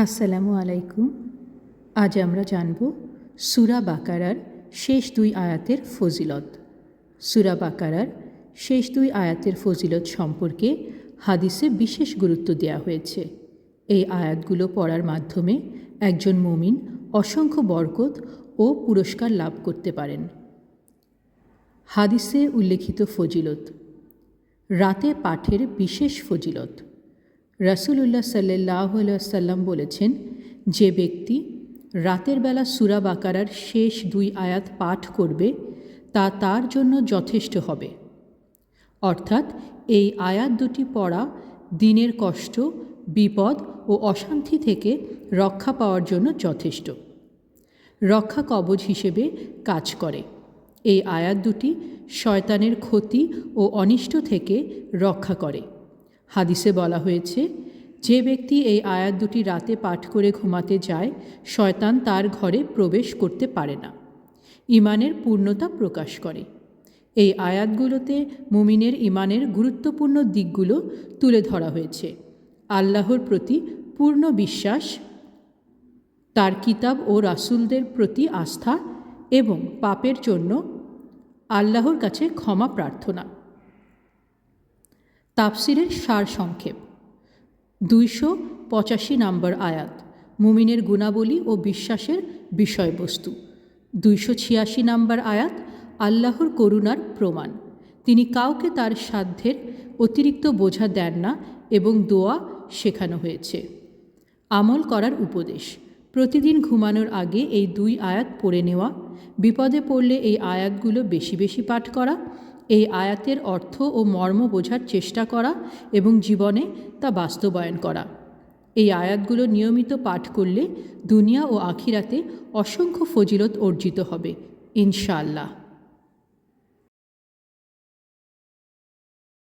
আসসালামু আলাইকুম। আজ আমরা জানব সূরা বাকারার শেষ দুই আয়াতের ফজিলত। সূরা বাকারার শেষ দুই আয়াতের ফজিলত সম্পর্কে হাদিসে বিশেষ গুরুত্ব দেওয়া হয়েছে। এই আয়াতগুলো পড়ার মাধ্যমে একজন মুমিন অসংখ্য বরকত ও পুরস্কার লাভ করতে পারেন। হাদিসে উল্লেখিত ফজিলত। রাতে পাঠের বিশেষ ফজিলত। রাসূলুল্লাহ সাল্লাল্লাহু আলাইহি ওয়াসাল্লাম বলেছেন, যে ব্যক্তি রাতের বেলা সূরা বাকারার শেষ দুই আয়াত পাঠ করবে তা তার জন্য যথেষ্ট হবে। অর্থাৎ এই আয়াত দুটি পড়া দিনের কষ্ট, বিপদ ও অশান্তি থেকে রক্ষা পাওয়ার জন্য যথেষ্ট। রক্ষা কবচ হিসেবে কাজ করে। এই আয়াত দুটি শয়তানের ক্ষতি ও অনিষ্ট থেকে রক্ষা করে। হাদিসে বলা হয়েছে, যে ব্যক্তি এই আয়াত দুটি রাতে পাঠ করে ঘুমাতে যায়, শয়তান তার ঘরে প্রবেশ করতে পারে না। ঈমানের পূর্ণতা প্রকাশ করে। এই আয়াতগুলোতে মুমিনের ঈমানের গুরুত্বপূর্ণ দিকগুলো তুলে ধরা হয়েছে। আল্লাহর প্রতি পূর্ণ বিশ্বাস, তার কিতাব ও রাসূলদের প্রতি আস্থা এবং পাপের জন্য আল্লাহর কাছে ক্ষমা প্রার্থনা। তাফসিরের সারসংক্ষেপ। 285 নম্বর আয়াত, মুমিনের গুণাবলী ও বিশ্বাসের বিষয়বস্তু। 286 নম্বর আয়াত, আল্লাহর করুণার প্রমাণ। তিনি কাউকে তার সাধ্যের অতিরিক্ত বোঝা দেন না এবং দোয়া শেখানো হয়েছে। আমল করার উপদেশ। প্রতিদিন ঘুমানোর আগে এই দুই আয়াত পড়ে নেওয়া। বিপদে পড়লে এই আয়াতগুলো বেশি বেশি পাঠ করা। এই আয়াতের অর্থ ও মর্ম বোঝার চেষ্টা করা এবং জীবনে তা বাস্তবায়ন করা। এই আয়াতগুলো নিয়মিত পাঠ করলে দুনিয়া ও আখিরাতে অসংখ্য ফজিলত অর্জিত হবে ইনশাআল্লাহ।